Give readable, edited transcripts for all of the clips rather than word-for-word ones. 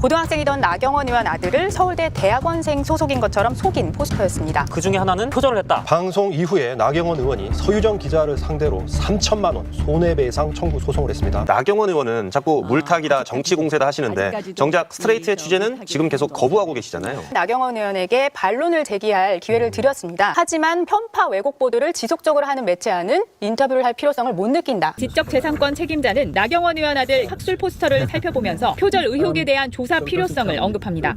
고등학생이던 나경원 의원 아들을 서울대 대학원생 소속인 것처럼 속인 포스터였습니다. 그 중에 하나는 표절을 했다. 방송 이후에 나경원 의원이 서유정 기자를 상대로 3천만 원 손해배상 청구 소송을 했습니다. 나경원 의원은 자꾸 물타기다 정치 공세다 하시는데 정작 스트레이트의 취재는 지금 계속 거부하고 계시잖아요. 나경원 의원에게 반론을 제기할 기회를 드렸습니다. 하지만 편파 왜곡 보도를 지속적으로 하는 매체와는 인터뷰를 할 필요성을 못 느낀다. 지적재산권 책임자는 나경원 의원 아들 학술 포스터를 살펴보면서 표절 의혹에 대한 조사 필요성을 언급합니다.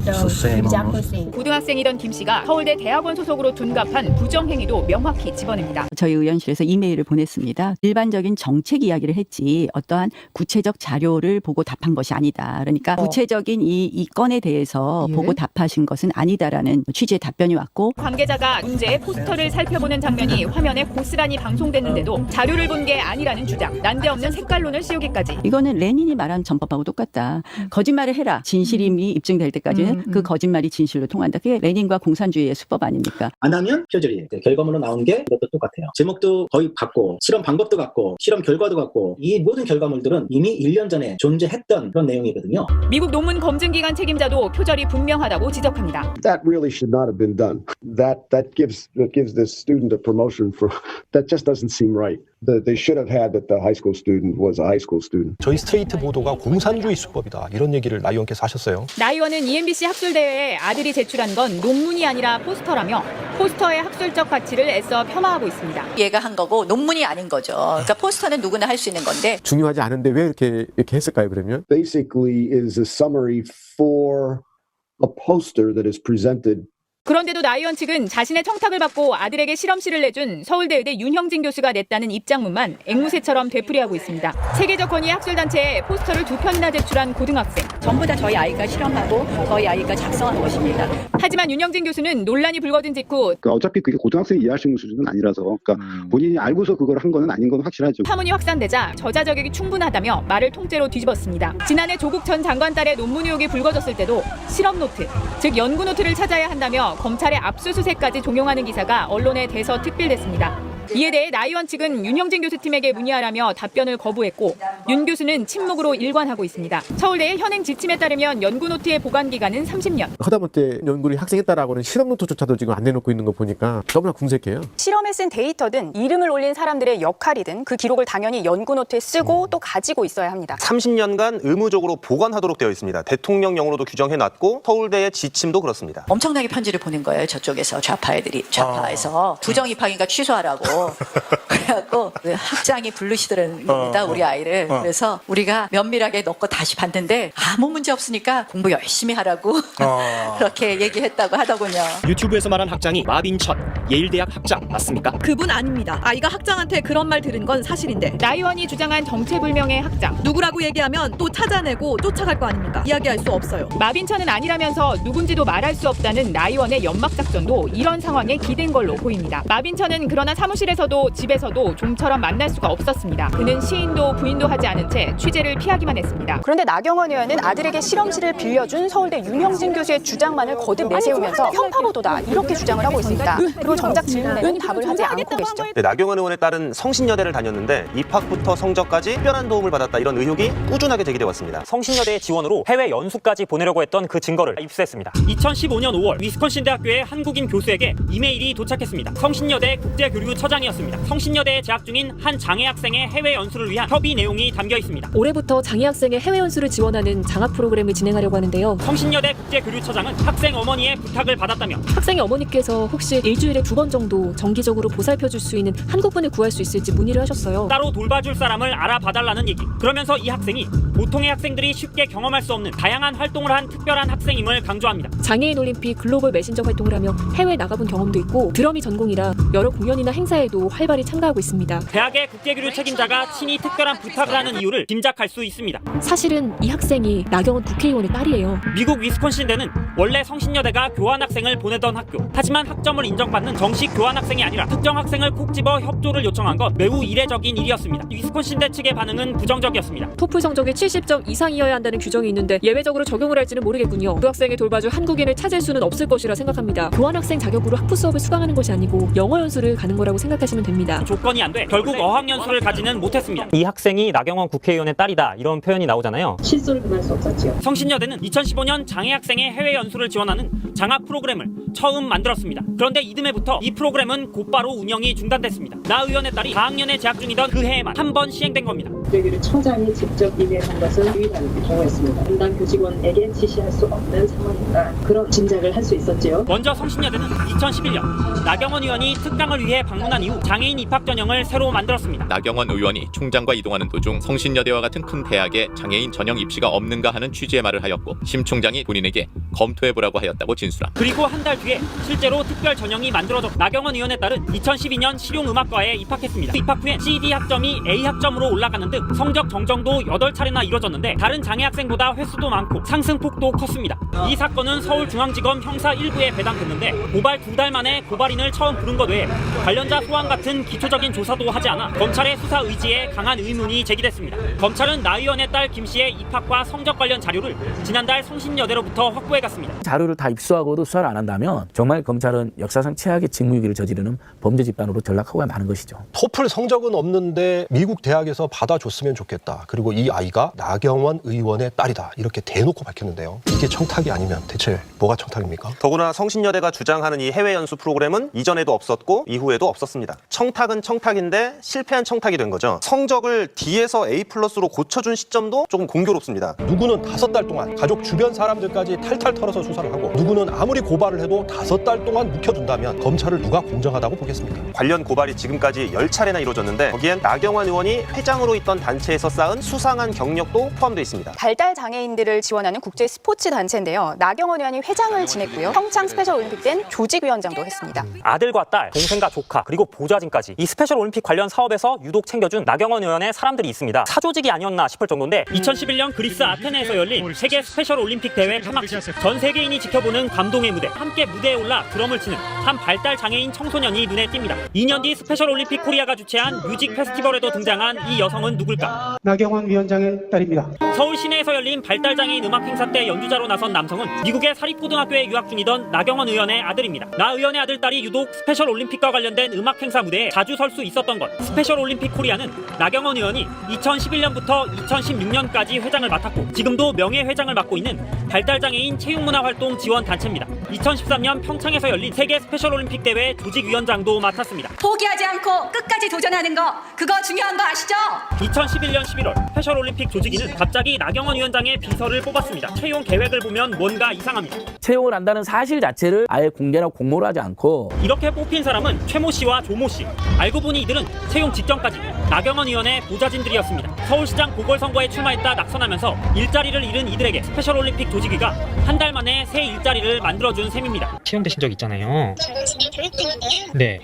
고등학생이던 김 씨가 서울대 대학원 소속으로 둔갑한 부정행위도 명확히 집어냅니다. 저희 의원실에서 이메일을 보냈습니다. 일반적인 정책 이야기를 했지 어떠한 구체적 자료를 보고 답한 것이 아니다. 그러니까 구체적인 이 건에 대해서 보고 답하신 것은 아니다라는 취지의 답변이 왔고, 관계자가 문제의 포스터를 살펴보는 장면이 화면에 고스란히 방송됐는데도 자료를 본 게 아니라는 주장, 난데없는 색깔론을 씌우기까지. 이거는 레닌이 말한 전법하고 똑같다. 거짓말을 해라. 진실임이 입증될 때까지는 그 거짓말이 진실로 통한다. 그게 레닌과 공산주의의 수법 아닙니까? 안 하면 표절이 결과물로 나온 게 이것도 똑같아요. 제목도 거의 같고 실험 방법도 같고 실험 결과도 같고 이 모든 결과물들은 이미 1년 전에 존재했던 그런 내용이거든요. 미국 논문 검증기관 책임자도 표절이 분명하다고 지적합니다. That really should not have been done. That gives this student a promotion for that just doesn't seem right. They should have had that the high school student was a high school student. 저희 스트레이트 보도가 공산주의 수법이다. 이런 얘기를 나 의원께서 하셨어요. 나 의원은 EMBC 학술대회에 아들이 제출한 건 논문이 아니라 포스터라며 포스터의 학술적 가치를 애써 폄하하고 있습니다. 얘가 한 거고 논문이 아닌 거죠. 그러니까 포스터는 누구나 할 수 있는 건데. 중요하지 않은데 왜 이렇게 했을까요, 그러면? Basically is a summary for a poster that is presented. 그런데도 나 의원 측은 자신의 청탁을 받고 아들에게 실험실을 내준 서울대의대 윤형진 교수가 냈다는 입장문만 앵무새처럼 되풀이하고 있습니다. 세계적 권위 학술단체에 포스터를 2편이나 제출한 고등학생. 전부 다 저희 아이가 실험하고 저희 아이가 작성한 것입니다. 하지만 윤형진 교수는 논란이 불거진 직후 어차피 그게 고등학생이 이해할 수 있는 수준은 아니라서 그러니까 본인이 알고서 그걸 한 건 아닌 건 확실하죠. 파문이 확산되자 저자 저격이 충분하다며 말을 통째로 뒤집었습니다. 지난해 조국 전 장관 딸의 논문 의혹이 불거졌을 때도 실험 노트, 즉 연구 노트를 찾아야 한다며 검찰의 압수수색까지 종용하는 기사가 언론에 대서특필됐습니다. 이에 대해 나 의원 측은 윤형진 교수 팀에게 문의하라며 답변을 거부했고 윤 교수는 침묵으로 일관하고 있습니다. 서울대의 현행 지침에 따르면 연구 노트의 보관 기간은 30년. 하다못해 연구를 학생했다라고는 실험 노트조차도 지금 안 내놓고 있는 거 보니까 너무나 궁색해요. 실험에 쓴 데이터든 이름을 올린 사람들의 역할이든 그 기록을 당연히 연구 노트에 쓰고 또 가지고 있어야 합니다. 30년간 의무적으로 보관하도록 되어 있습니다. 대통령령으로도 규정해놨고 서울대의 지침도 그렇습니다. 엄청나게 편지를 보낸 거예요. 저쪽에서 좌파에서 부정 입학인가 취소하라고. 그래갖고 학장이 부르시더랍니다. 우리 아이를. 그래서 우리가 면밀하게 넣고 다시 봤는데 아무 문제 없으니까 공부 열심히 하라고 그렇게 얘기했다고 하더군요. 유튜브에서 말한 학장이 마빈천 예일대학 학장 맞습니까? 그분 아닙니다. 아이가 학장한테 그런 말 들은 건 사실인데 나 의원이 주장한 정체불명의 학장. 누구라고 얘기하면 또 찾아내고 쫓아갈 거 아닙니까? 이야기할 수 없어요. 마빈천은 아니라면서 누군지도 말할 수 없다는 나 의원의 연막작전도 이런 상황에 기댄 걸로 보입니다. 마빈천은 그러나 사무실에서도 집에서도 좀처럼 만날 수가 없었습니다. 그는 시인도 부인도 하지 않은 채 취재를 피하기만 했습니다. 그런데 나경원 의원은 아들에게 실험실을 빌려준 서울대 윤형진 교수의 주장만을 거듭 내세우면서 편파보도다 이렇게 주장을 하고 있습니다. 그리고 정작 질문에는 답을 하지 않고 계시죠. 네, 나경원 의원의 딸은 성신여대를 다녔는데 입학부터 성적까지 특별한 도움을 받았다 이런 의혹이 꾸준하게 제기돼 왔습니다. 성신여대의 지원으로 해외 연수까지 보내려고 했던 그 증거를 입수했습니다. 2015년 5월 위스콘신 대학교의 한국인 교수에게 이메일이 도착했습니다. 성신여대 국제교류처장이었습니다. 성신여대에 재학 중인 한 장애 학생의 해외 연수를 위한 협의 내용이 담겨 있습니다. 올해부터 장애 학생의 해외 연수를 지원하는 장학 프로그램을 진행하려고 하는데요. 성신여대 국제교류처장은 학생 어머니의 부탁을 받았다며 학생의 어머니께서 혹시 일주일에 2번 정도 정기적으로 보살펴줄 수 있는 한국분을 구할 수 있을지 문의를 하셨어요. 따로 돌봐줄 사람을 알아봐달라는 얘기. 그러면서 이 학생이 보통의 학생들이 쉽게 경험할 수 없는 다양한 활동을 한 특별한 학생임을 강조합니다. 장애인 올림픽 글로벌 메신저 활동을 하며 해외 나가본 경험도 있고 드럼이 전공이라 여러 공연이나 행사에도 활발히 참가하고 있습니다. 대학의 국제교류 책임자가 친히 특별한 부탁을 하는 이유를 짐작할 수 있습니다. 사실은 이 학생이 나경원 국회의원의 딸이에요. 미국 위스콘신대는 원래 성신여대가 교환학생을 보내던 학교. 하지만 학점을 인정받는 정식 교환학생이 아니라 특정 학생을 콕 집어 협조를 요청한 건 매우 이례적인 일이었습니다. 위스콘신대 측의 반응은 부정적이었습니다. 토플 성적이 70점 이상이어야 한다는 규정이 있는데 예외적으로 적용을 할지는 모르겠군요. 그 학생을 돌봐줄 한국인을 찾을 수는 없을 것이라 생각합니다. 교환학생 자격으로 학부 수업을 수강하는 것이 아니고 영어 연수를 가는 거라고 생각하시면 됩니다. 조건이 안 돼 결국 어학연수를 가지는 못했습니다. 이 학생이 나경원 국회의원의 딸이다 이런 표현이 나오잖아요. 실소를 금할 수 없었지요. 성신여대는 2015년 장애 학생의 해외 연수를 지원하는 장학 프로그램을 처음 만들었습니다. 그런데 이듬해부터 이 프로그램은 곧바로 운영이 중단됐습니다. 나 의원의 딸이 4학년에 재학 중이던 그 해에만 한 번 시행된 겁니다. 교육위를 처장이 직접 임명한 것은 유일한 경우였습니다. 담당 교직원에게 지시할 수 없는 상황이다. 그런 짐작을 할 수 있었지요. 먼저 성신여대는 2011년 나경원 의원이 특강을 위해 방문한 이후 장애인 입학 전형을 새로 만들었습니다. 나경원 의원이 총장과 이동하는 도중 성신여대와 같은 큰 대학에 장애인 전형 입시가 없는가 하는 취지의 말을 하였고 심 총장이 본인에게 검토해보라고 하였다고 진술합니다. 그리고 한 달 뒤에 실제로 특별 전형이 만들어졌고 나경원 의원의 딸은 2012년 실용음악과에 입학했습니다. 입학 후엔 CD 학점이 A 학점으로 올라가는 등 성적 정정도 8차례나 이뤄졌는데 다른 장애 학생보다 횟수도 많고 상승폭도 컸습니다. 이 사건은 서울중앙지검 형사 1부에 배당됐는데 고발 2달 만에 고발인을 처음 부른 것 외에 관련자 소환 같은 기초적인 조사도 하지 않아 검찰의 수사 의지에 강한 의문이 제기됐습니다. 검찰은 나 의원의 딸 김 씨의 입학과 성적 관련 자료를 지난달 성신여대로부터 확보해갔습니다. 자료를 다 입수하고도 수사를 안 한다면 정말 검찰은 역사상 최악의 직무유기를 저지르는 범죄 집단으로 전락하고 마는 것이죠. 토플 성적은 없는데 미국 대학에서 받아줬으면 좋겠다. 그리고 이 아이가 나경원 의원의 딸이다. 이렇게 대놓고 밝혔는데요. 이게 청탁이 아니면 대체 뭐가 청탁입니까? 더구나 성신여대가 주장하는 이 해외 연수 프로그램은 이전에도 없었고 이후에도 없었습니다. 청탁은 청탁인데 실패한 청탁이 된 거죠. 성적을 D에서 A+로 고쳐준 시점도 조금 공교롭습니다. 누구는 5달 동안 가족 주변 사람들까지 탈탈 털어서 수사를 하고 누구는 아무리 고발을 해도 5달 동안 묵혀둔다면 검찰을 누가 공정하다고 보겠습니까? 관련 고발이 지금까지 10차례나 이루어졌는데 거기엔 나경원 의원이 회장으로 있던 단체에서 쌓은 수상한 경력도 포함되어 있습니다. 발달 장애인들을 지원하는 국제 스포츠 단체인데요. 나경원 의원이 회장을 지냈고요. 평창 스페셜 올림픽 땐 조직위원장도 했습니다. 아들과 딸, 동생과 조카, 그리고 보좌진까지 이 스페셜 올림픽 관련 사업에서 유독 챙겨준 나경원 의원의 사람들이 있습니다. 사조직이 아니었나 싶을 정도인데 2011년 그리스 아테네에서 열린 세계 스페셜 올림픽 대회 폐막식 전 세계인이 지켜보는 감동의 무대 함께 무대에 올라 드럼을 치는 한 발달 장애인 청소년이 눈에 띕니다. 2년 뒤 스페셜 올림픽 코리아가 주최한 뮤직 페스티벌에도 등장한 이 여성은 누굴까? 나경원 위원장의 딸입니다. 서울 시내에서 열린 발달 장애인 음악 행사 때 연주자로 나선 남성은 미국의 사립고등학교에 유학 중이던 나경원 의원의 아들입니다. 나 의원의 아들 딸이 유독 스페셜 올림픽과 관련된 음악 행사 무대에 자주 설 수 있었던 것. 스페셜 올림픽 코리아는 나경원 의원이 2011년부터 2016년까지 회장을 맡았고 지금도 명예회장을 맡고 있는 발달장애인 체육문화활동 지원 단체입니다. 2013년 평창에서 열린 세계 스페셜 올림픽 대회 조직위원장도 맡았습니다. 포기하지 않고 끝까지 도전하는 거 그거 중요한 거 아시죠? 2011년 11월 스페셜 올림픽 조직위는 갑자기 나경원 위원장의 비서를 뽑았습니다. 채용 계획을 보면 뭔가 이상합니다. 채용을 한다는 사실 자체를 아예 공개나 공모를 하지 않고 이렇게 뽑힌 사람은 최모 씨와 조모 씨. 알고 보니 이들은 채용 직전까지 나경원 의원의 보좌진들이었습니다. 서울시장 보궐선거에 출마했다 낙선하면서 일자리를 잃은 이들에게 스페셜 올림픽 조직위가 한 달 만에 새 일자리를 만들어준 셈입니다. 채용되신 적 있잖아요. 네.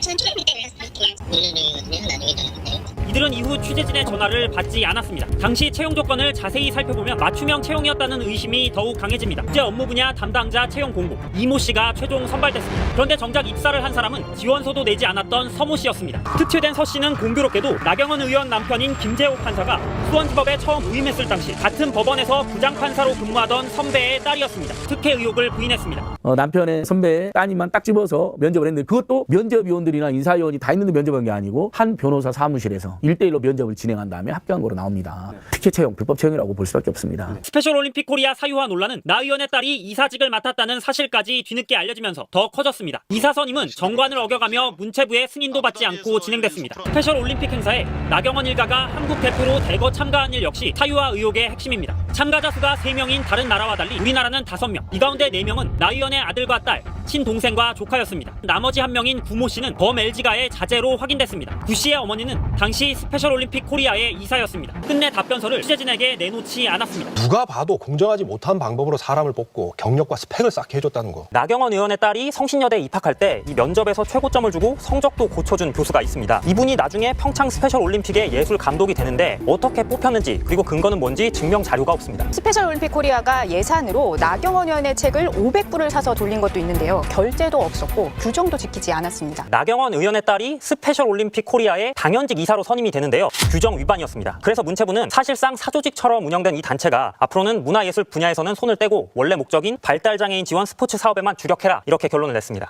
이들은 이후 취재진의 전화를 받지 않았습니다. 당시 채용 조건을 자세히 살펴보면 맞춤형 채용이었다는 의심이 더욱 강해집니다. 국제 업무 분야 담당자 채용 공고 이모 씨가 최종 선발됐습니다. 그런데 정작 입사를 한 사람은 지원서도 내지 않았던 서모 씨였습니다. 특채된 서 씨는 공교롭게도 나경원 의원 남편인 김재호 판사가 수원지법에 처음 부임했을 당시 같은 법원에서 부장판사로 근무하던 선배의 딸이었습니다. 특혜 의혹을 부인했습니다. 남편의 선배의 따님만 딱 집어서 면접을 했는데 그것도 면접위원들이나 인사위원이 다 있는데 면접한 게 아니고 한 변호사 사무실에서 1대1로 면접을 진행한 다음에 합격한 거로 나옵니다. 특혜 채용, 불법 채용이라고 볼 수밖에 없습니다. 스페셜 올림픽 코리아 사유화 논란은 나 의원의 딸이 이사직을 맡았다는 사실까지 뒤늦게 알려지면서 더 커졌습니다. 이사 선임은 정관을 어겨가며 문체부의 승인도 받지 않고 진행됐습니다. 스페셜 올림픽 행사에 나경원 일가가 한국 대표로 대거 참가한 일 역시 사유화 의혹의 핵심입니다. 참가자 수가 3명인 다른 나라와 달리 우리나라는 5명, 이 가운데 4명은 나 의원의 아들과 딸, 친동생과 조카였습니다. 나머지 1명인 구모 씨는 범 LG가의 자제로 확인됐습니다. 구 씨의 어머니는 당시 스페셜 올림픽 코리아의 이사였습니다. 끝내 답변서를 취재진에게 내놓지 않았습니다. 누가 봐도 공정하지 못한 방법으로 사람을 뽑고 경력과 스펙을 쌓게 해줬다는 거. 나경원 의원의 딸이 성신여대에 입학할 때 이 면접에서 최고점을 주고 성적도 고쳐준 교수가 있습니다. 이분이 나중에 평창 스페셜 올림픽의 예술 감독이 되는데 어떻게 뽑혔는지 그리고 근거는 뭔지 증명 자료가 없습니다. 스페셜 올림픽 코리아가 예산으로 나경원 의원의 책을 500부를 사서 돌린 것도 있는데요. 결제도 없었고 규정도 지키지 않았습니다. 나경원 의원의 딸이 스페셜 올림픽 코리아의 당연직 이사로 선임이 되는데요. 규정 위반이었습니다. 그래서 문체부는 사실상 사조직처럼 운영된 이 단체가 앞으로는 문화예술 분야에서는 손을 떼고 원래 목적인 발달장애인 지원 스포츠 사업에만 주력해라 이렇게 결론을 냈습니다.